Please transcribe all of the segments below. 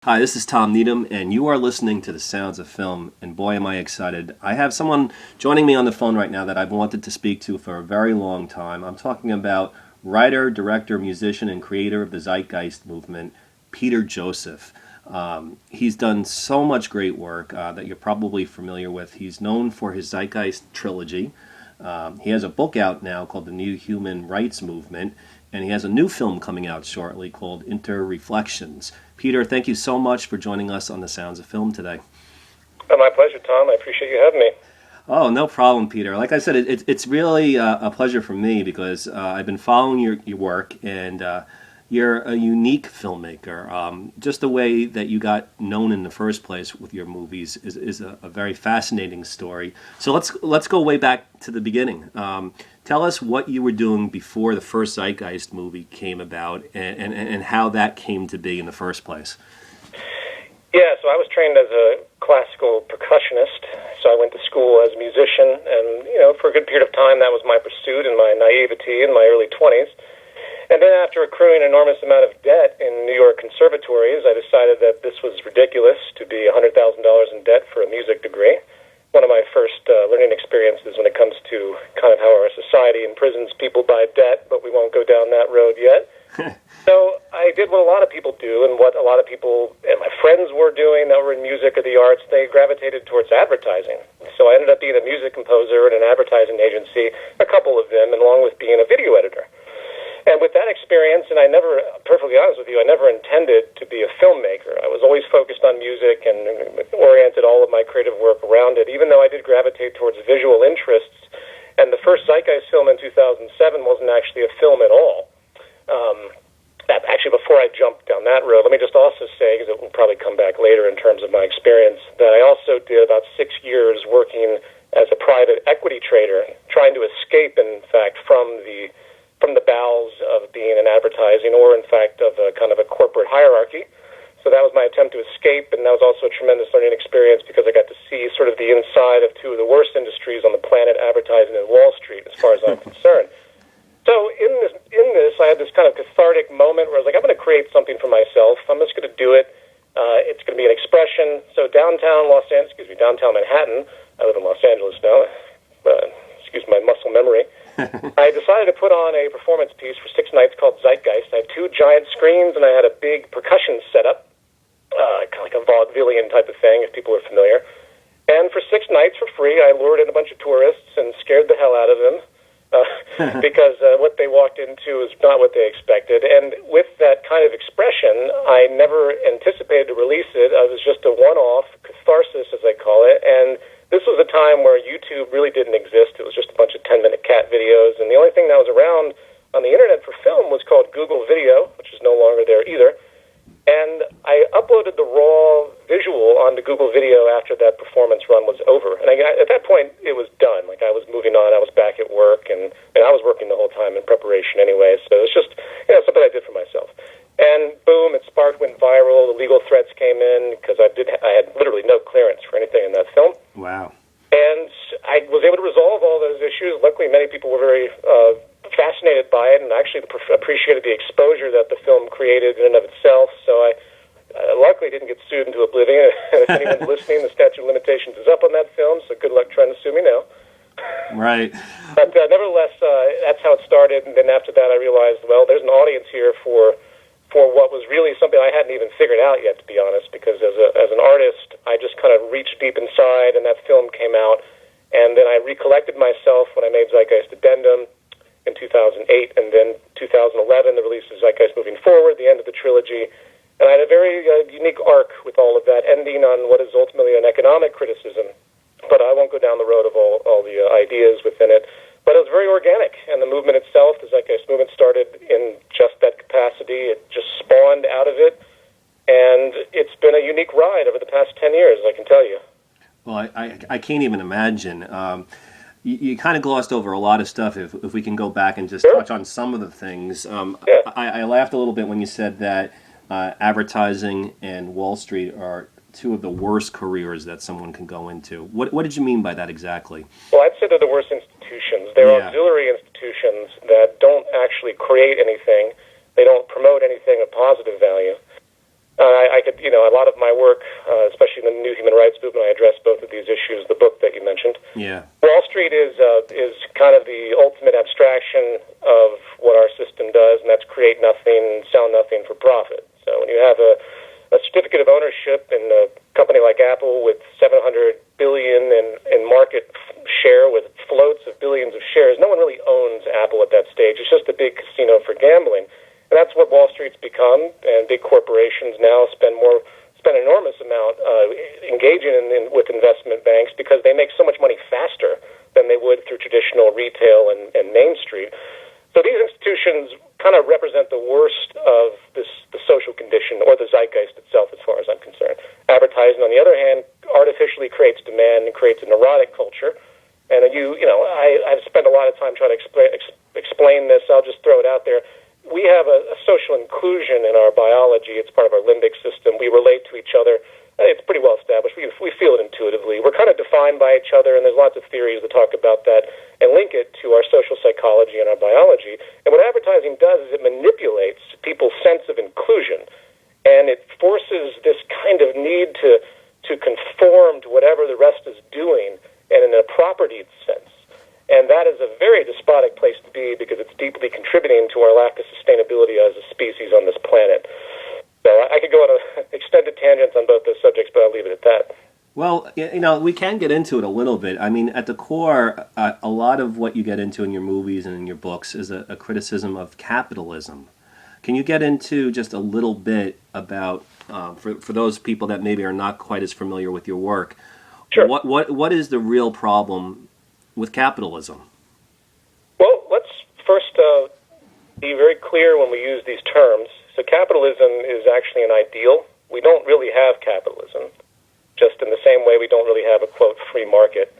Hi, this is Tom Needham, and you are listening to The Sounds of Film, and boy am I excited. I have someone joining me on the phone right now that I've wanted to speak to for a very long time. I'm talking about writer, director, musician, and creator of the Zeitgeist Movement, Peter Joseph. He's done so much great work that you're probably familiar with. He's known for his Zeitgeist trilogy. He has a book out now called The New Human Rights Movement, and he has a new film coming out shortly called InterReflections. Peter, thank you so much for joining us on The Sounds of Film today. My pleasure, Tom. I appreciate you having me. Oh, no problem, Peter. Like I said, it's really a pleasure for me because I've been following your work, and you're a unique filmmaker. Just the way that you got known in the first place with your movies is a very fascinating story. So let's go way back to the beginning. Tell us what you were doing before the first Zeitgeist movie came about and how that came to be in the first place. Yeah, so I was trained as a classical percussionist, so I went to school as a musician, and, for a good period of time that was my pursuit and my naivety in my early 20s. And then after accruing an enormous amount of debt in New York conservatories, I decided that this was ridiculous to be $100,000 in debt for a music degree. One of my first learning experiences when it comes to kind of how our society imprisons people by debt, but we won't go down that road yet. So I did what a lot of people do, and what a lot of people and my friends were doing that were in music or the arts. They gravitated towards advertising. So I ended up being a music composer at an advertising agency, a couple of them, and along with being a video editor. And with that experience, and I never, perfectly honest with you, I never intended to be a filmmaker. I was always focused on music and oriented all of my creative work around it, even though I did gravitate towards visual interests. And the first Zeitgeist film in 2007 wasn't actually a film at all. Actually, before I jump down that road, let me just also say, because it will probably come back later in terms of my experience, that I also did about 6 years working as a private equity trader, trying to escape, in fact, from the bowels of being in advertising, or in fact of a kind of a corporate hierarchy. So that was my attempt to escape, and that was also a tremendous learning experience because I got to see sort of the inside of two of the worst industries on the planet, advertising and Wall Street, as far as I'm concerned. So in this, I had this kind of cathartic moment where I was like, I'm going to create something for myself. I'm just going to do it. It's going to be an expression. So downtown Manhattan. I live in Los Angeles now. Excuse my muscle memory. I decided to put on a performance piece for 6 nights called Zeitgeist. I had 2 giant screens, and I had a big percussion setup, kind of like a vaudevillian type of thing, if people are familiar. And for 6 nights for free, I lured in a bunch of tourists and scared the hell out of them because what they walked into is not what they expected. And with that kind of expression, I never anticipated to release it. It was just a one-off catharsis, as I call it, and this was a time where YouTube really didn't exist. It was just a bunch of 10-minute cat videos, and the only thing that was around on the internet for film was called Google Video, which is no longer there either. And I uploaded the raw visual onto Google Video after that performance run was over. And at that point, it was done. Like, I was moving on. I was back at work, and I was working the whole time in preparation anyway. So it was just something I did for myself. And boom, it sparked, went viral. The legal threats came in because I had literally no clearance for anything in that film. Wow. And I was able to resolve all those issues. Luckily, many people were very fascinated by it and actually appreciated the exposure that the film created in and of itself. So I luckily didn't get sued into oblivion. If anyone's listening, the statute of limitations is up on that film, so good luck trying to sue me now. Right. But nevertheless, that's how it started. And then after that, I realized, well, there's an audience here for what was really something I hadn't even figured out yet, to be honest, because as an artist, I just kind of reached deep inside, and that film came out, and then I recollected myself when I made Zeitgeist Addendum in 2008, and then 2011, the release of Zeitgeist Moving Forward, the end of the trilogy, and I had a very unique arc with all of that, ending on what is ultimately an economic criticism, but I won't go down the road of all the ideas within it. But it was very organic, and the movement itself, the Zeitgeist Movement, started in just that capacity. It just spawned out of it, and it's been a unique ride over the past 10 years, I can tell you. Well, I can't even imagine. You kind of glossed over a lot of stuff. If we can go back and just touch on some of the things. I laughed a little bit when you said that advertising and Wall Street are 2 of the worst careers that someone can go into. What did you mean by that exactly? Well, I'd say they're the worst institutions. They're auxiliary institutions that don't actually create anything. They don't promote anything of positive value. I could, a lot of my work, especially in the new human rights movement, I address both of these issues. The book that you mentioned, Wall Street is kind of the ultimate abstraction of what our system does, and that's create nothing, sell nothing for profit. So when you have a certificate of ownership in a company like Apple with $700 billion in market share, with floats of billions of shares, no one really owns Apple at that stage. It's just a big casino for gambling. And that's what Wall Street's become, and big corporations now spend an enormous amount engaging with investment banks because they make so much money faster than they would through traditional retail and Main Street. So these institutions kind of represent the worst of the social condition, or the zeitgeist itself, as far as I'm concerned. Advertising, on the other hand, artificially creates demand and creates a neurotic culture. And I've spent a lot of time trying to explain this. I'll just throw it out there. We have a social inclusion in our biology. It's part of our limbic system. We relate to each other. It's pretty well established. We feel it intuitively. We're kind of defined by each other, and there's lots of theories that talk about that and link it to our social psychology and our biology. And what advertising does is it manipulates people's sense of inclusion, and it forces this kind of need to conform to whatever the rest is doing, and in a propertied sense. And that is a very despotic place to be because it's deeply contributing to our lack of sustainability as a species on this planet. So I could go on an extended tangent on both those subjects, but I'll leave it at that. Well, we can get into it a little bit. I mean, at the core, a lot of what you get into in your movies and in your books is a criticism of capitalism. Can you get into just a little bit about, for those people that maybe are not quite as familiar with your work, Sure. What is the real problem with capitalism? Well, let's first be very clear when we use these terms. So capitalism is actually an ideal. We don't really have capitalism, just in the same way we don't really have a, quote, free market.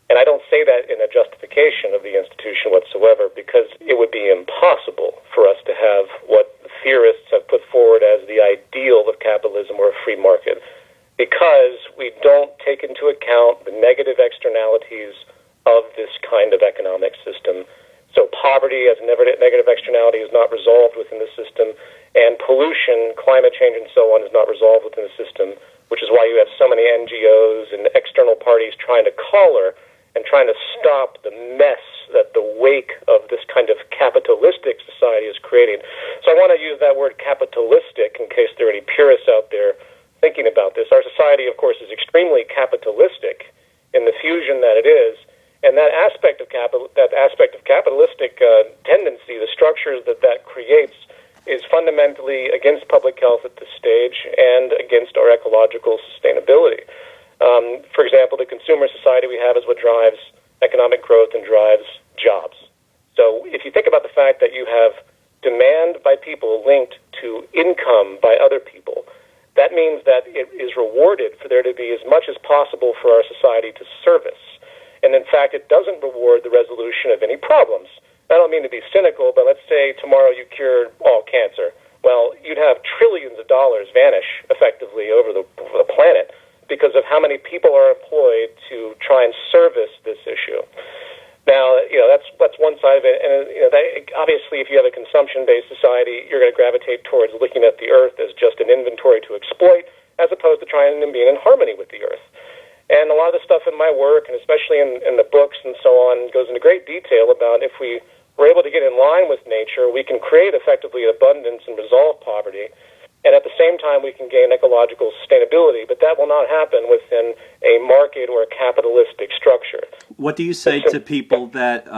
And I don't say that in a justification of the institution whatsoever, because it would be impossible for us to have what theorists have put forward as the ideal of capitalism or a free market, because we don't take into account the negative externalities of this kind of economic system. So poverty as a negative externality is not resolved within the system, and pollution, climate change, and so on is not resolved within the system, which is why you have so many NGOs and external parties trying to collar and trying to stop the mess that the wake of this kind of capitalistic society is creating. So I want to use that word capitalistic in case there are any purists out there thinking about this. Our society, of course, is extremely capitalistic in the fusion that it is. And that aspect of capitalistic tendency, the structures that creates, is fundamentally against public health at this stage and against our ecological sustainability. For example, the consumer society we have is what drives economic growth and drives jobs. So if you think about the fact that you have demand by people linked to income by other people, that means that it is rewarded for there to be as much as possible for our society to service. And in fact, it doesn't reward the resolution of any problems. I don't mean to be cynical, but let's say tomorrow you cured all cancer. Well, you'd have trillions of dollars vanish effectively over the planet because of how many people are employed to try and service this issue. Now, that's one side of it, and obviously, if you have a consumption-based society, you're going to gravitate towards looking at the earth as just an inventory to exploit, as opposed to trying to be in harmony with the earth. And a lot of the stuff in my work, and especially in the books and so on, goes into great detail about if we were able to get in line with nature, we can create effectively abundance and resolve poverty. And at the same time, we can gain ecological sustainability, but that will not happen within a market or a capitalistic structure. What do you say to people that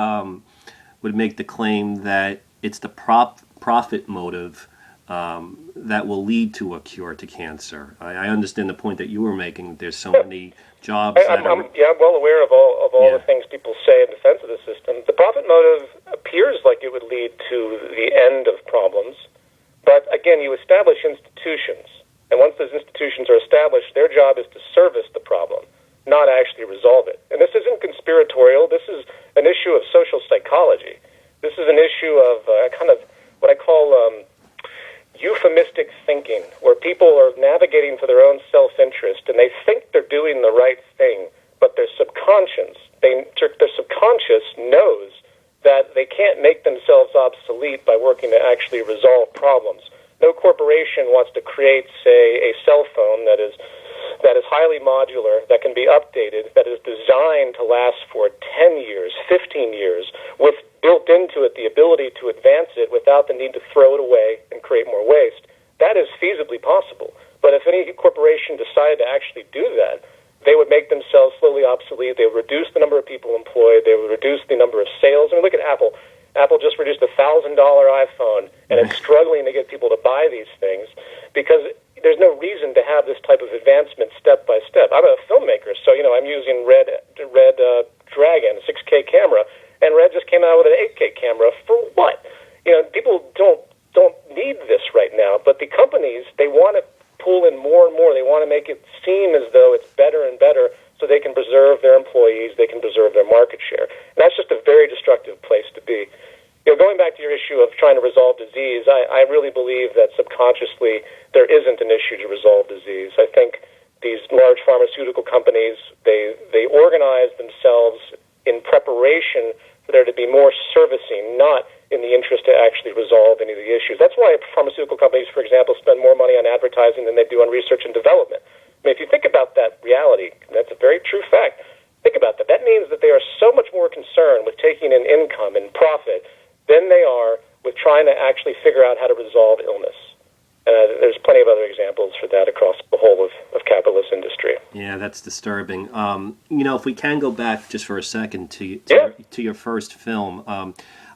would make the claim that it's the profit motive that will lead to a cure to cancer? I understand the point that you were making. There's so many jobs. I'm well aware of all the things people say in defense of the system. The profit motive appears like it would lead to the end of problems. But again, you establish institutions, and once those institutions are established, their job is to service the problem, not actually resolve it. And this isn't conspiratorial. This is an issue of social psychology. This is an issue of kind of what I call euphemistic thinking, where people are navigating for their own self-interest, and they think they're doing the right thing, but their subconscious knows that they can't make themselves obsolete by working to actually resolve problems. No corporation wants to create, say, that is highly modular, that can be updated, that is designed to last for 10 years, 15 years, with built into it the ability to advance it without the need to throw it away and create more waste, that is feasibly possible. But if any corporation decided to actually do that, they would make themselves slowly obsolete. They would reduce the number of people employed. They would reduce the number of sales. I mean, look at Apple. Apple just reduced a $1,000 iPhone, and it's struggling to get people to buy these things because there's no reason to have this type of advancement step by step. I'm a filmmaker, so I'm using Red Dragon, a 6K camera, and Red just came out with an 8K camera. For what? People don't need this right now, but the companies, they want to pull in more and more. They want to make it seem as though it's better and better so they can preserve their employees, they can preserve their market share. And that's just a very destructive place to be. Going back to your issue of trying to resolve disease, I really believe that subconsciously there isn't an issue to resolve disease. I think these large pharmaceutical companies, they organize themselves in preparation for there to be more servicing, not in the interest to actually resolve any of the issues. That's why pharmaceutical companies, for example, spend more money on advertising than they do on research and development. I mean, if you think about that reality, that's a very true fact. Think about that. That means that they are so much more concerned with taking in income and profit than they are with trying to actually figure out how to resolve illness. There's plenty of other examples for that across the whole of capitalist industry. Yeah, that's disturbing. If we can go back just for a second to your first film,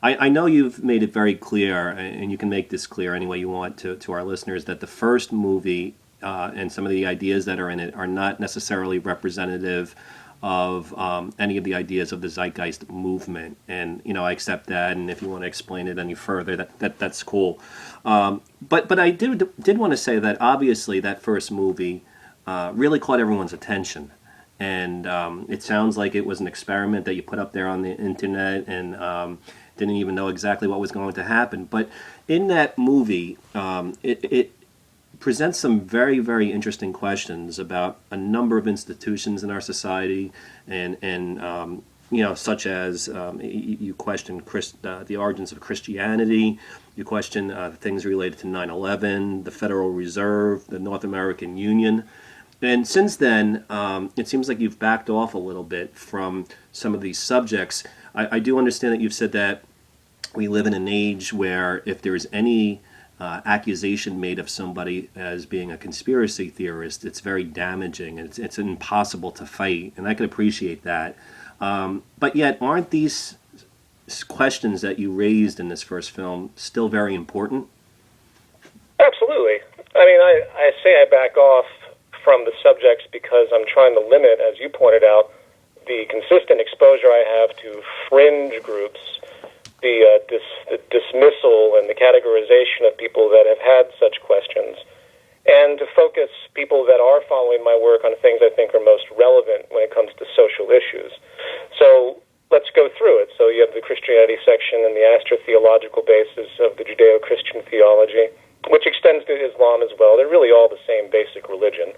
I know you've made it very clear, and you can make this clear any way you want to our listeners, that the first movie and some of the ideas that are in it are not necessarily representative of any of the ideas of the Zeitgeist movement. And, I accept that, and if you want to explain it any further, that's cool. But I did want to say that obviously that first movie really caught everyone's attention. And it sounds like it was an experiment that you put up there on the internet and didn't even know exactly what was going to happen. But in that movie, it presents some very, very interesting questions about a number of institutions in our society, and such as you question the origins of Christianity, you question things related to 9/11, the Federal Reserve, the North American Union. And since then, it seems like you've backed off a little bit from some of these subjects. I do understand that you've said that we live in an age where if there's any accusation made of somebody as being a conspiracy theorist, it's very damaging, and it's impossible to fight, and I can appreciate that. But yet, aren't these questions that you raised in this first film still very important? Absolutely. I mean, I say I back off from the subjects because I'm trying to limit, as you pointed out, the consistent exposure I have to fringe groups, the dismissal and the categorization of people that have had such questions, and to focus people that are following my work on things I think are most relevant when it comes to social issues. So let's go through it. So you have the Christianity section and the astrotheological basis of the Judeo-Christian theology, which extends to Islam as well. They're really all the same basic religion.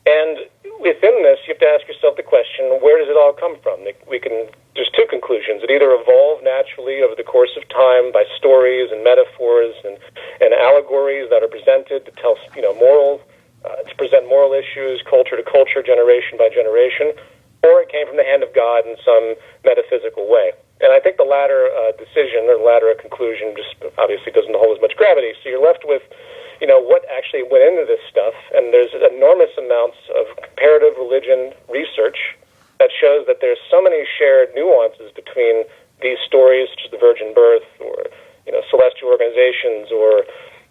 And within this, you have to ask yourself the question, where does it all come from? There's two conclusions. It either evolved naturally over the course of time by stories and metaphors and allegories that are presented to tell, to present moral issues, culture to culture, generation by generation, or it came from the hand of God in some metaphysical way. And I think the latter decision or the latter conclusion just obviously doesn't hold as much gravity. So you're left with, what actually went into this stuff. And there's enormous amounts of comparative religion research that shows that there's so many shared nuances between these stories, such as the virgin birth or, celestial organizations, or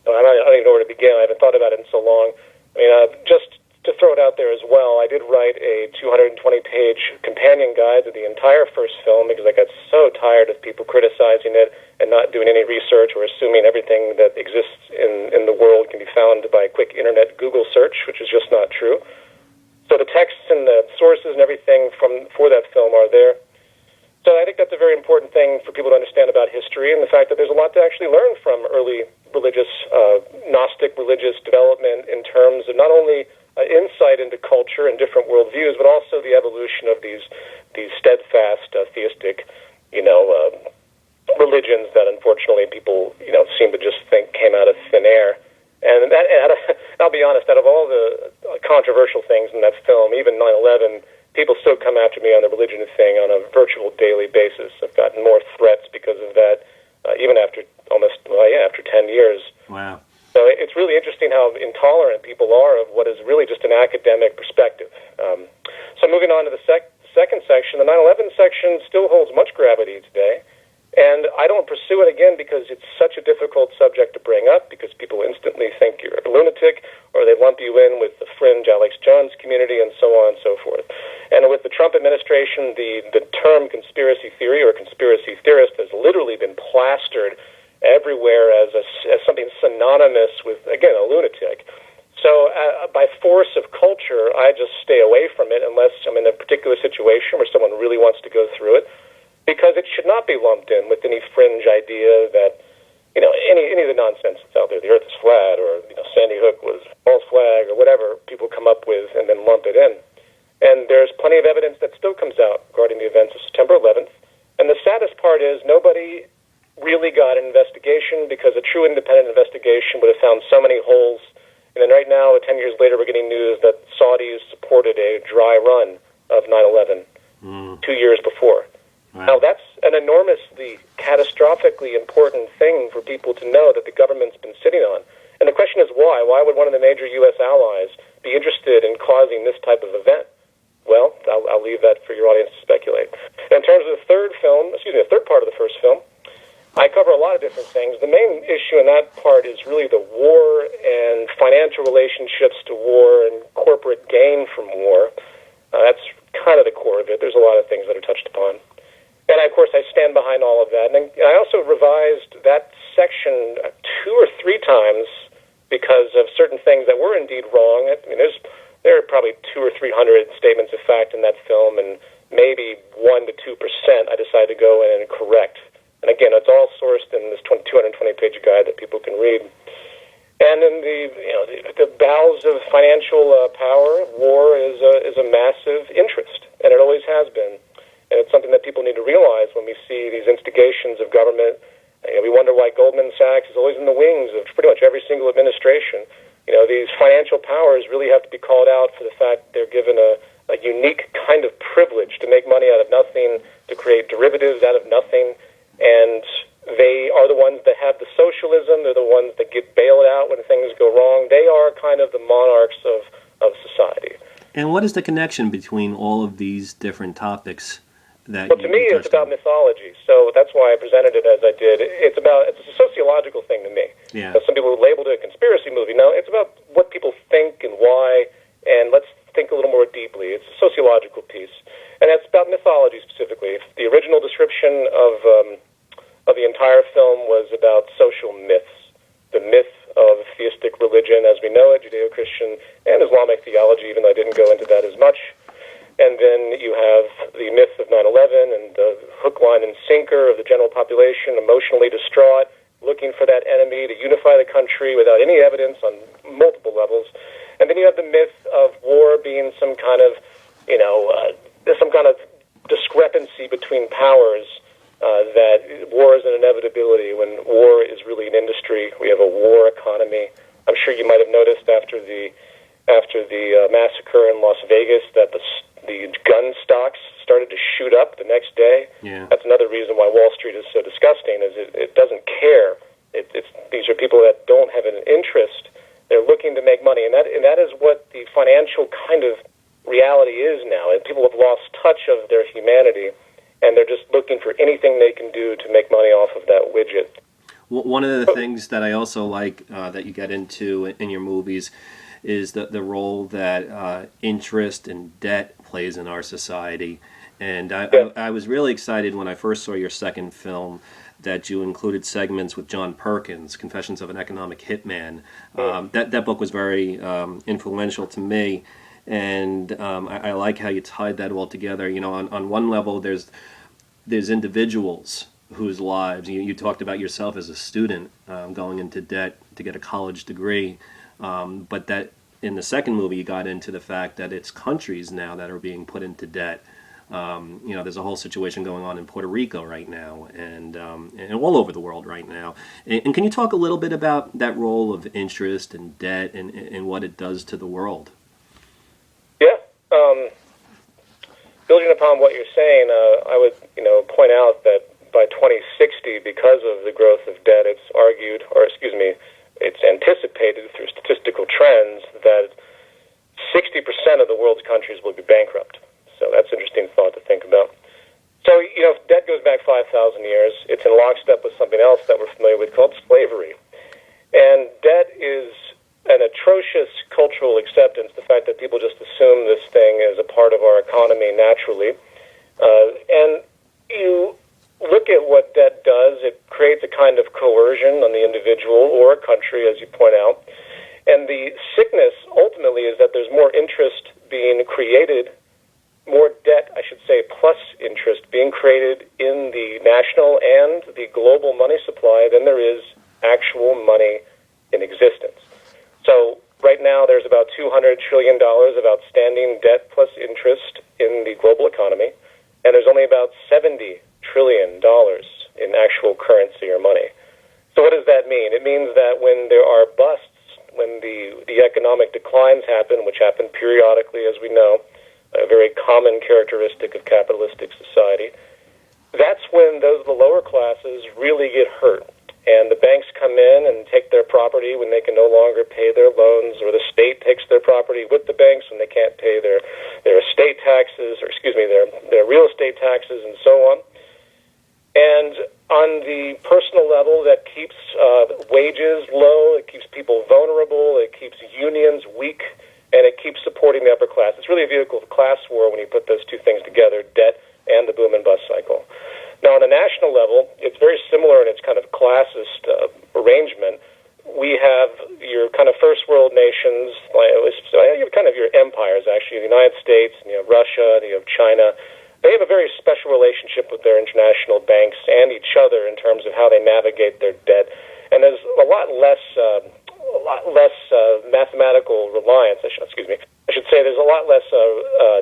I don't even know where to begin. I haven't thought about it in so long. I mean, just to throw it out there as well, I did write a 220-page companion guide to the entire first film because I got so tired of people criticizing it and not doing any research or assuming everything that exists in the world can be found by a quick internet Google search, which is just not true. So the texts and the sources and everything for that film are there. So I think that's a very important thing for people to understand about history and the fact that there's a lot to actually learn from early religious, Gnostic religious development in terms of not only insight into culture and different worldviews, but also the evolution of these steadfast theistic, religions that unfortunately people seem to just think came out of thin air. And I'll be honest, out of all the controversial things in that film, even 9/11, people still come after me on the religion thing on a virtual daily basis. I've gotten more threats because of that, even after after 10 years. Wow. So it's really interesting how intolerant people are of what is really just an academic perspective. So moving on to the second section, the 9/11 section still holds much gravity today. And I don't pursue it again because it's such a difficult subject to bring up, because people instantly think you're a lunatic, or they lump you in with the fringe Alex Jones community, and so on and so forth. And with the Trump administration, the term conspiracy theory or conspiracy theorist has literally been plastered everywhere as something synonymous with, again, a lunatic. So by force of culture, I just stay away from it unless I'm in a particular situation where someone really wants to go through it, because it should not be lumped in with any fringe idea that, any of the nonsense that's out there, the earth is flat, or, Sandy Hook was a false flag, or whatever people come up with and then lump it in. And there's plenty of evidence that still comes out regarding the events of September 11th. And the saddest part is nobody really got an investigation, because a true independent investigation would have found so many holes. And then right now, 10 years later, we're getting news that Saudis supported a dry run of 9/11 2 years before. Wow. Now, that's an enormously, catastrophically important thing for people to know that the government's been sitting on. And the question is why? Why would one of the major U.S. allies be interested in causing this type of event? Well, I'll leave that for your audience to speculate. In terms of the third part of the first film, I cover a lot of different things. The main issue in that part is really the war and financial relationships to war and corporate gain from war. That's kind of the core of it. There's a lot of things that are touched upon. And, of course, I stand behind all of that. And I also revised that section 2 or 3 times because of certain things that were indeed wrong. I mean, there are probably 200 or 300 statements of fact in that film, and maybe 1% to 2% I decided to go in and correct. And, again, it's all sourced in this 220-page guide that people can read. And in the bowels of financial power, war is a massive interest, and it always has been. And it's something that people need to realize when we see these instigations of government. We wonder why Goldman Sachs is always in the wings of pretty much every single administration. These financial powers really have to be called out for the fact they're given a unique kind of privilege to make money out of nothing, to create derivatives out of nothing, and they are the ones that have the socialism. They're the ones that get bailed out when things go wrong. They are kind of the monarchs of society. And what is the connection between all of these different topics? Well, to me, it's about mythology, so that's why I presented it as I did. It's a sociological thing to me. Yeah. Some people labeled it a conspiracy movie. No, it's about what people think and why, and let's think a little more deeply. It's a sociological piece, and it's about mythology specifically. The original description of the entire film was about social myths, the myth of theistic religion as we know it, Judeo-Christian and Islamic theology, even though I didn't go into that as much. And then you have the myth of 9/11 and the hook, line, and sinker of the general population, emotionally distraught, looking for that enemy to unify the country without any evidence on multiple levels. And then you have the myth of war being some kind of, discrepancy between powers, that war is an inevitability when war is really an industry. We have a war economy. I'm sure you might have noticed after the massacre in Las Vegas that the gun stocks started to shoot up the next day. Yeah. That's another reason why Wall Street is so disgusting, is it doesn't care. These are people that don't have an interest. They're looking to make money, and that is what the financial kind of reality is now. And people have lost touch of their humanity, and they're just looking for anything they can do to make money off of that widget. One of the things that I also like that you get into in your movies is the role that interest and debt plays in our society. And I was really excited when I first saw your second film that you included segments with John Perkins, Confessions of an Economic Hitman. That book was very influential to me, and I like how you tied that all together. On one level, there's individuals whose lives, you talked about yourself as a student going into debt to get a college degree, but that in the second movie you got into the fact that it's countries now that are being put into debt. There's a whole situation going on in Puerto Rico right now, and all over the world right now. And can you talk a little bit about that role of interest and debt and what it does to the world? Yeah. Building upon what you're saying, I would point out that by 2060, because of the growth of debt, it's anticipated through statistical trends that 60% of the world's countries will be bankrupt. So that's an interesting thought to think about. So, debt goes back 5,000 years. It's in lockstep with something else that we're familiar with called slavery. And debt is an atrocious cultural acceptance, the fact that people just assume this thing is a part of our economy naturally. And you look at what debt does, it creates a kind of coercion on the individual or a country, as you point out. And the sickness, ultimately, is that there's more interest being created, more debt, I should say, plus interest being created in the national and the global money supply than there is actual money in existence. So right now there's about $200 trillion of outstanding debt plus interest in the global economy, and there's only about $70 trillion in actual currency or money. So what does that mean? It means that when there are busts, when the economic declines happen, which happen periodically, as we know, a very common characteristic of capitalistic society, that's when the lower classes really get hurt. And the banks come in and take their property when they can no longer pay their loans, or the state takes their property with the banks when they can't pay their estate taxes, their real estate taxes, and so on. And on the personal level, that keeps wages low, it keeps people vulnerable, it keeps unions weak, and it keeps supporting the upper class. It's really a vehicle of class war when you put those two things together, debt and the boom and bust cycle. Now, on a national level, it's very similar in its kind of classist arrangement. We have your kind of first world nations, you have kind of your empires, actually, the United States, and you have Russia, and you have China. They have a very special relationship with their international banks and each other in terms of how they navigate their debt. And there's a lot less mathematical reliance. I should say there's a lot less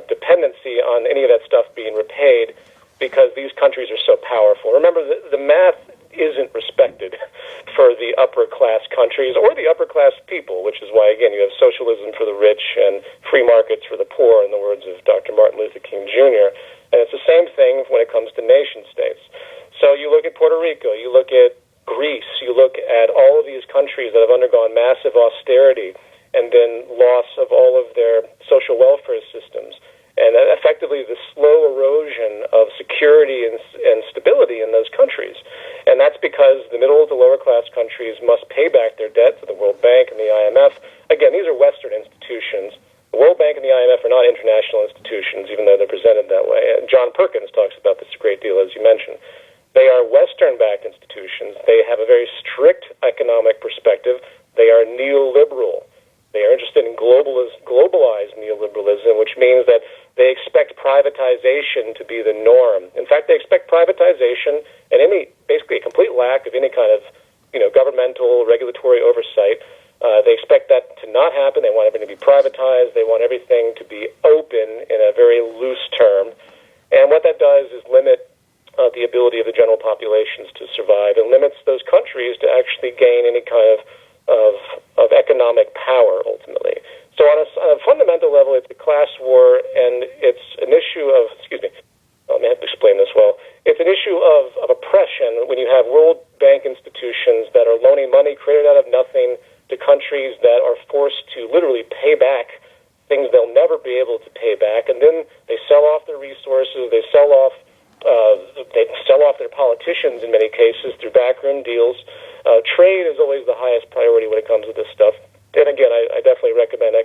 dependency on any of that stuff being repaid, because these countries are so powerful. Remember, the math isn't respected for the upper class countries or the upper class people, which is why, again, you have socialism for the rich and free markets for the poor, in the words of Dr. Martin Luther King Jr. And it's the same thing when it comes to nation states. So you look at Puerto Rico, you look at Greece, you look at all of these countries that have undergone massive austerity and then loss of all of their social welfare systems, and effectively the slow erosion of security and stability in those countries. And that's because the middle to lower class countries must pay back their debt to the World Bank and the IMF. Again, these are Western institutions. The World Bank and the IMF are not international institutions, even though they're presented that way. And John Perkins talks about this a great deal, as you mentioned. They are Western-backed institutions. They have a very strict economic perspective. They are neoliberal. They are interested in globalized neoliberalism, which means that they expect privatization to be the norm. In fact, they expect privatization and basically a complete lack of any kind of, governmental regulatory oversight. They expect that to not happen. They want everything to be privatized. They want everything to be open in a very loose term. And what that does is limit the ability of the general populations to survive, and limits those countries to actually gain any kind of economic power, ultimately. So on a fundamental level, it's a class war, and it's an issue of, let me have to explain this well. It's an issue of oppression when you have World Bank institutions that are loaning money created out of nothing to countries that are forced to literally pay back things they'll never be able to pay back, and then they sell off their resources, they sell off their politicians in many cases through backroom deals. Trade is always the highest priority when it comes to this stuff. And again, I definitely recommend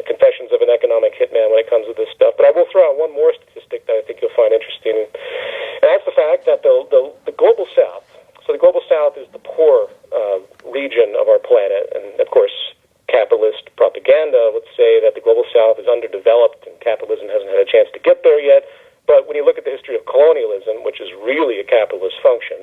Confessions of an Economic Hitman when it comes to this stuff. But I will throw out one more statistic that I think you'll find interesting, and that's the fact that the Global South, so the Global South is the poor region of our planet, and of course capitalist propaganda would say that the Global South is underdeveloped and capitalism hasn't had a chance to get there yet. But when you look at the history of colonialism, which is really a capitalist function,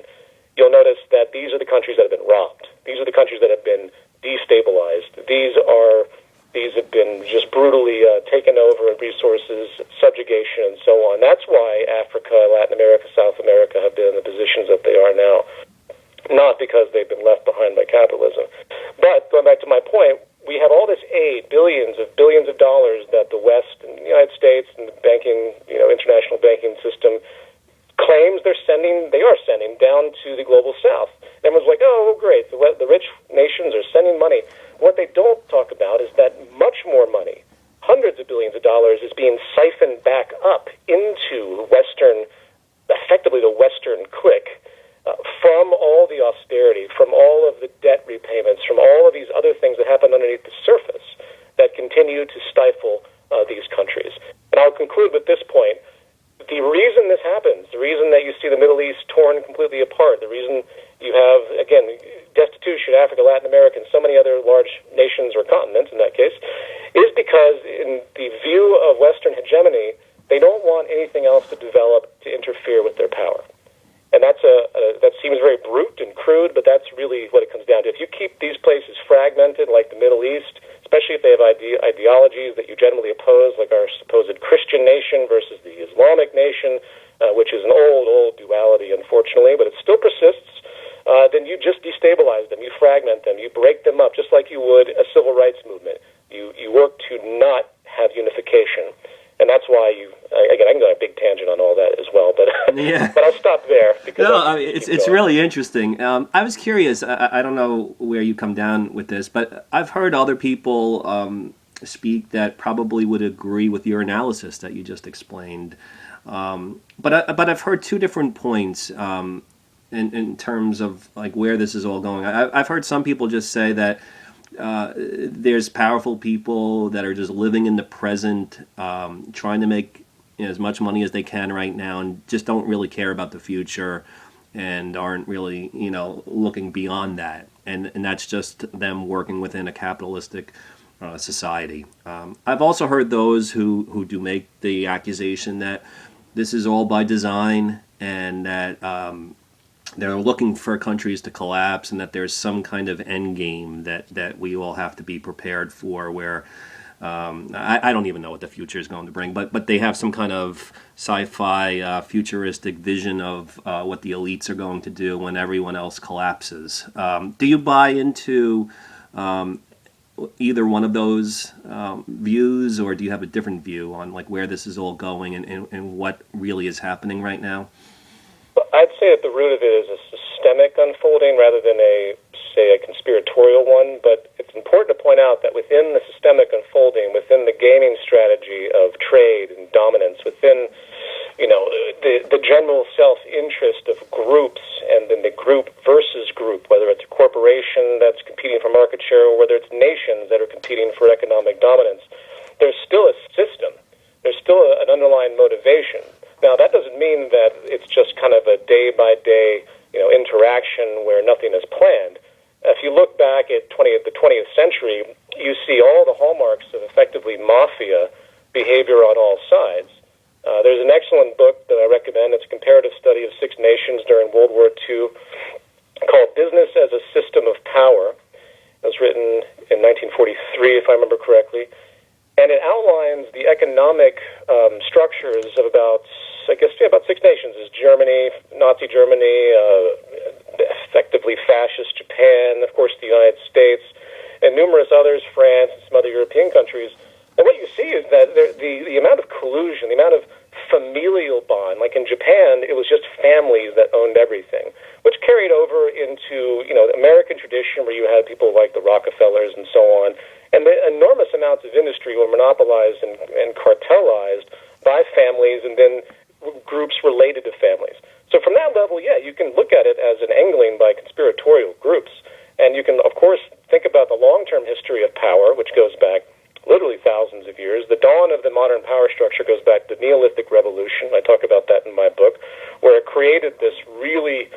you'll notice that these are the countries that have been robbed. These are the countries that have been destabilized. These have been just brutally taken over of resources, subjugation, and so on. That's why Africa, Latin America, South America have been in the positions that they are now, not because they've been left behind by capitalism. But going back to my point, we have all this aid, billions of dollars that the West and the United States and the banking, international banking system claims they are sending down to the global South. And everyone's like, oh, great, the rich nations are sending money. What they don't talk about is that much more money, hundreds of billions of dollars, is being siphoned back up into effectively the Western clique, from all the austerity, from all of the debt repayments, from all of these other things that happen underneath the surface that continue to stifle these countries. And I'll conclude with this point. The reason this happens, the reason that you see the Middle East torn completely apart, the reason you have, again, destitution, Africa, Latin America, and so many other large nations or continents in that case, is because in the view of Western hegemony, they don't want anything else to develop to interfere with their power. And that seems very brute and crude, but that's really what it comes down to. If you keep these places fragmented, like the Middle East, especially if they have ideologies that you generally oppose, like our supposed Christian nation versus the Islamic nation, which is an old duality, unfortunately, but it still persists, then you just destabilize them, you fragment them, you break them up, just like you would a civil rights movement. You work to not have unification. And that's why again, I can go on a big tangent on all that as well, but Yeah. but I'll stop there. Because it's really interesting. I was curious. I don't know where you come down with this, but I've heard other people speak that probably would agree with your analysis that you just explained. But I've heard two different points in terms of like where this is all going. I've heard some people just say that there's powerful people that are just living in the present, trying to make as much money as they can right now, and just don't really care about the future, and aren't really looking beyond that. And that's just them working within a capitalistic society. I've also heard those who do make the accusation that this is all by design, and that they're looking for countries to collapse, and that there's some kind of end game that we all have to be prepared for, where I don't even know what the future is going to bring, but they have some kind of sci-fi futuristic vision of what the elites are going to do when everyone else collapses. Do you buy into either one of those views, or do you have a different view on like where this is all going and what really is happening right now? I'd say at the root of it is a systemic unfolding rather than a conspiratorial one, but it's important to point out that within the systemic unfolding, within the gaming strategy of trade and dominance, within the general self-interest of groups, and then the group versus group, whether it's a corporation that's competing for market share or whether it's nations that are competing for economic dominance, there's still a system. There's still an underlying motivation. Now, that doesn't mean that it's just kind of a day-by-day, interaction where nothing is planned. If you look back at the 20th century, you see all the hallmarks of effectively mafia behavior on all sides. There's an excellent book that I recommend. It's a comparative study of 6 nations during World War II called Business as a System of Power. It was written in 1943, if I remember correctly. And it outlines the economic structures of about 6 nations. Is Germany, Nazi Germany, effectively fascist Japan, of course the United States, and numerous others, France, and some other European countries. And what you see is that the amount of collusion, the amount of familial bond, like in Japan, it was just families that owned everything, which carried over into American tradition, where you had people like the Rockefellers and so on. And the enormous amounts of industry were monopolized and cartelized by families and then groups related to families. So from that level, yeah, you can look at it as an angling by conspiratorial groups. And you can, of course, think about the long-term history of power, which goes back literally thousands of years. The dawn of the modern power structure goes back to the Neolithic Revolution. I talk about that in my book, where it created this really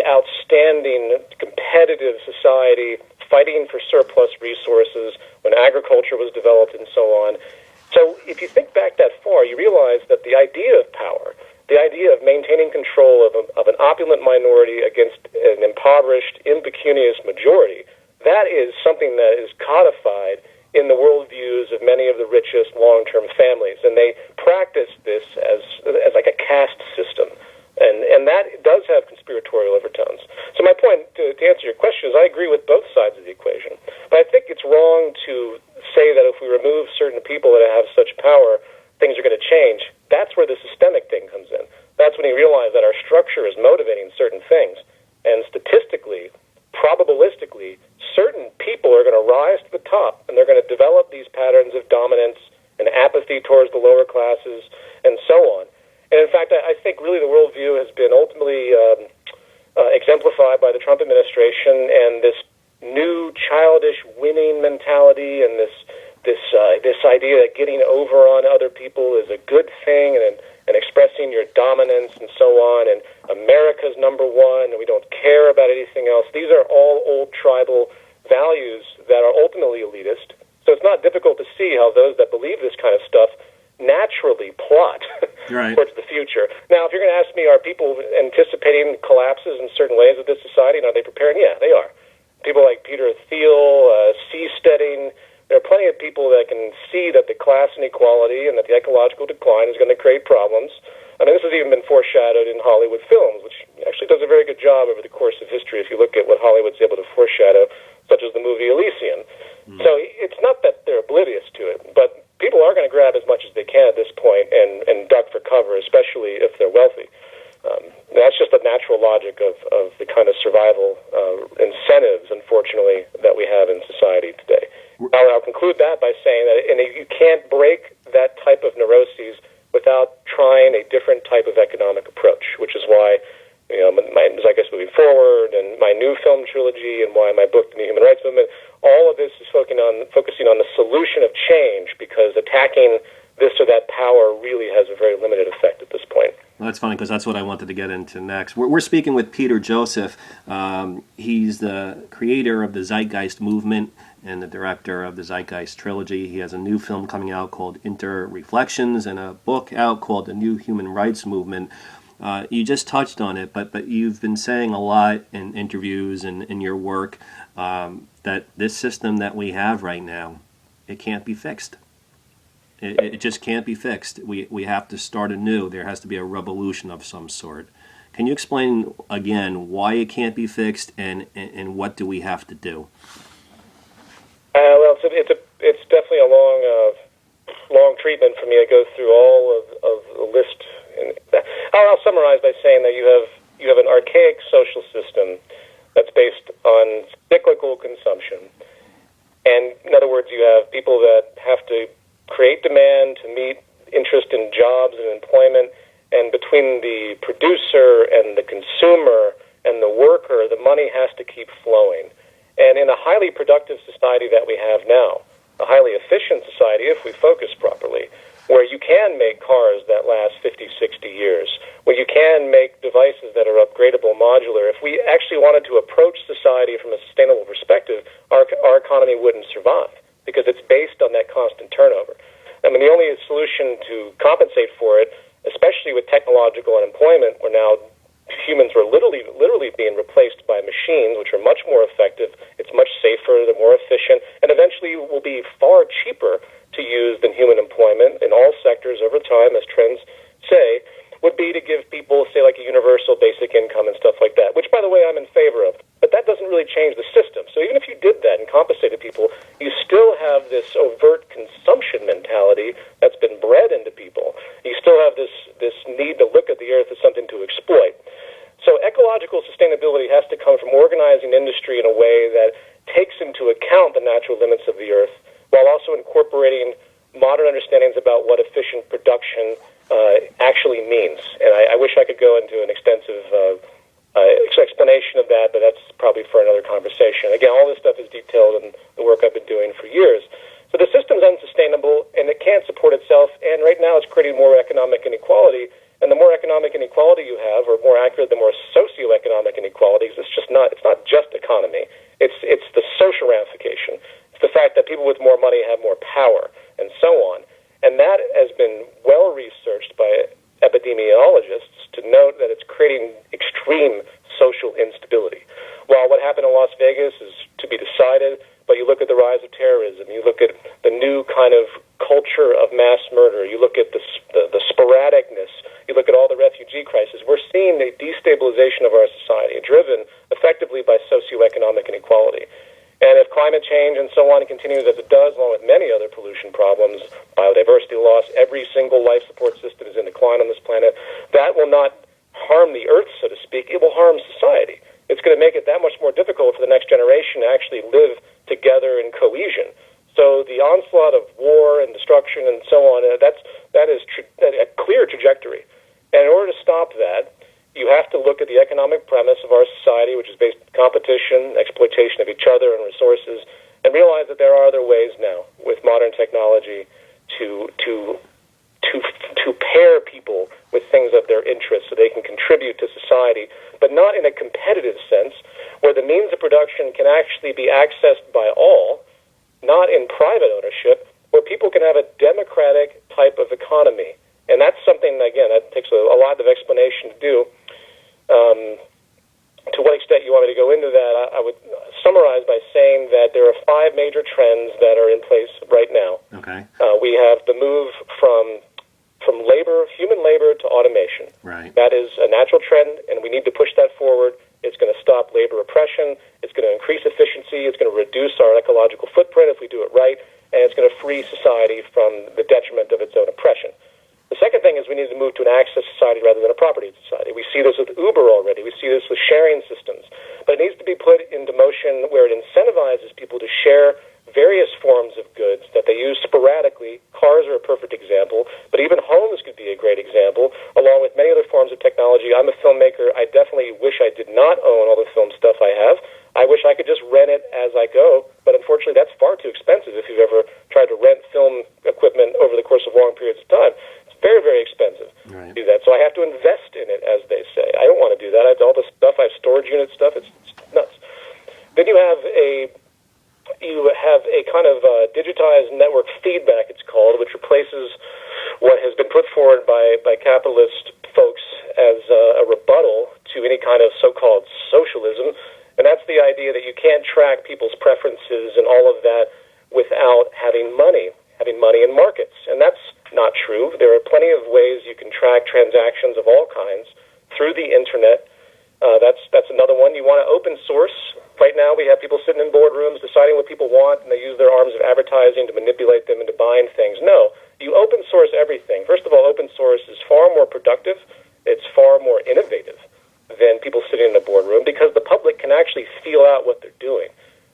outstanding competitive society fighting for surplus resources when agriculture was developed and so on. So if you think back that far, you realize that the idea of power, the idea of maintaining control of an opulent minority against an impoverished, impecunious majority, that is something that is codified in the worldviews of many of the richest long-term families, and they practice this as like a caste system, and that does have conspiratorial overtones. So my point, to answer your question, is I agree with both sides of the equation, but I think it's wrong to say that if we remove certain people that have such power, things are going to change. That's where the systemic thing comes in. That's when you realize that our structure is motivating certain things, and statistically, probabilistically, certain people are going to rise to the top, and they're going to develop these patterns of dominance and apathy towards the lower classes, and so on. And in fact, I think really the worldview has been ultimately exemplified by the Trump administration and this new childish winning mentality and this idea that getting over on other people is a good thing, and expressing your dominance and so on, and America's number one, and we don't care about anything else. These are all old tribal values that are ultimately elitist. So it's not difficult to see how those that believe this kind of stuff naturally plot Right. towards the future. Now, if you're going to ask me, are people anticipating collapses in certain ways of this society, and are they preparing? Yeah, they are. People like Peter Thiel, Seasteading, there are plenty of people that can see that the class inequality and that the ecological decline is going to create problems. I mean, this has even been foreshadowed in Hollywood films, which actually does a very good job over the course of history if you look at what Hollywood's able to foreshadow, such as the movie Elysium. So it's not that they're oblivious to it, but people are going to grab as much as they can at this point and duck for cover, especially if they're wealthy. That's just the natural logic of the kind of survival incentives, unfortunately, that we have in society today. I'll conclude that by saying that you can't break that type of neuroses without trying a different type of economic approach, which is why my Zeitgeist Moving Forward and my new film trilogy and why my book, The New Human Rights Movement, all of this is focusing on the solution of change, because attacking this or that power really has a very limited effect at this point. Well, that's funny because that's what I wanted to get into next. We're speaking with Peter Joseph. He's the creator of the Zeitgeist Movement and the director of the Zeitgeist Trilogy. He has a new film coming out called InterReflections and a book out called The New Human Rights Movement. You just touched on it, but you've been saying a lot in interviews and in your work that this system that we have right now, it can't be fixed. It just can't be fixed. We have to start anew. There has to be a revolution of some sort. Can you explain again why it can't be fixed and what do we have to do? Well, it's definitely a long treatment for me. I go through all of the list. I'll summarize by saying that you have an archaic social system that's based on cyclical consumption, and in other words, you have people that have to create demand to meet interest in jobs and employment, and between the producer and the consumer and the worker, the money has to keep flowing. And in a highly productive society that we have now, a highly efficient society if we focus properly, where you can make cars that last 50, 60 years, where you can make devices that are upgradable, modular. If we actually wanted to approach society from a sustainable perspective, our economy wouldn't survive because it's based on that constant turnover. I mean, the only solution to compensate for it, especially with technological unemployment, where now humans are literally being replaced by machines, which are much more effective, it's much safer, they're more efficient, and eventually will be far cheaper to use than human employment in all sectors over time, as trends say, would be to give people, say, like a universal basic income and stuff like that, which, by the way, I'm in favor of. But that doesn't really change the system. So even if you did that and compensated people, you still have this overt consumption mentality that's been bred into people. You still have this need to look at the earth as something to exploit. So ecological sustainability has to come from organizing industry in a way that takes into account the natural limits of the earth, while also incorporating modern understandings about what efficient production actually means. And I wish I could go into an extensive explanation of that, but that's probably for another conversation. Again, all this stuff is detailed in the work I've been doing for years. So the system's unsustainable, and it can't support itself, and right now it's creating more economic inequality. And the more economic inequality you have, or more accurate, the more socioeconomic inequalities, it's not just economy. It's the social ramification. It's the fact that people with more money have more power, and so on. And that has been well researched by epidemiologists to note that it's creating extreme social instability. While what happened in Las Vegas is to be decided, but you look at the rise of terrorism, you look at the new kind of culture of mass murder, you look at the sporadicness, you look at all the refugee crises, we're seeing a destabilization of our society driven effectively by socioeconomic inequality. And if climate change and so on continues as it does, along with many other pollution problems, biodiversity loss, every single life support system is in decline on this planet, that will not harm the earth, so to speak, it will harm society. It's going to make it that much more difficult for the next generation to actually live together in cohesion. So the onslaught of war and destruction and so on, that is a clear trajectory. And in order to stop that, you have to look at the economic premise of our society, which is based on competition, exploitation of each other and resources, and realize that there are other ways now with modern technology to pair people with things of their interest so they can contribute to society, but not in a competitive sense, where the means of production can actually be accessed by all, not in private ownership, where people can have a democratic type of economy. And that's something, again, that takes a lot of explanation to do. To what extent you want me to go into that, I would summarize by saying that there are 5 major trends that are in place right now. Okay. We have the move from labor, human labor, to automation. Right. That is a natural trend, and we need to push that forward. It's going to stop labor oppression. It's going to increase efficiency. It's going to reduce our ecological footprint if we do it right, and it's going to free society from the detriment of its own oppression. The second thing is we need to move to an access society rather than a property society. We see this with Uber already. We see this with sharing systems. But it needs to be put into motion where it incentivizes people to share various forms of goods that they use sporadically. Cars are a perfect example, but even homes could be a great example, along with many other forms of technology. I'm a filmmaker. I definitely wish I did not own all the film stuff I have. I wish I could just rent it as I go, but unfortunately that's far too expensive if you've ever tried to rent film equipment over the course of long periods of time. Very, very expensive to do that. So I have to invest in it, as they say. I don't want to do that. All the stuff, I have storage unit stuff. It's nuts. Then you have a kind of digitized network feedback, it's called, which replaces what has been put forward by capitalist folks as a rebuttal to any kind of so-called socialism. And that's the idea that you can't track people's preferences and all of that without having money in markets. And that's not true. There are plenty of ways you can track transactions of all kinds through the internet. That's another one. You want to open source. Right now we have people sitting in boardrooms deciding what people want, and they use their arms of advertising to manipulate them into buying things. No, you open source everything. First of all, open source is far more productive. It's far more innovative than people sitting in a boardroom because the public can actually feel out what they're doing.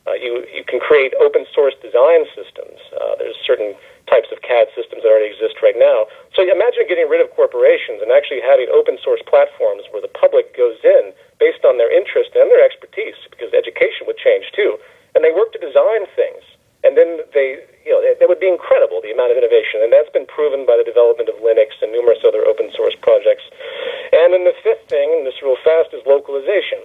You can create open source design systems. There's certain types of CAD systems that already exist right now. So imagine getting rid of corporations and actually having open source platforms where the public goes in based on their interest and their expertise, because education would change too. And they work to design things. And then it would be incredible, the amount of innovation. And that's been proven by the development of Linux and numerous other open source projects. And then the fifth thing, and this real fast, is localization.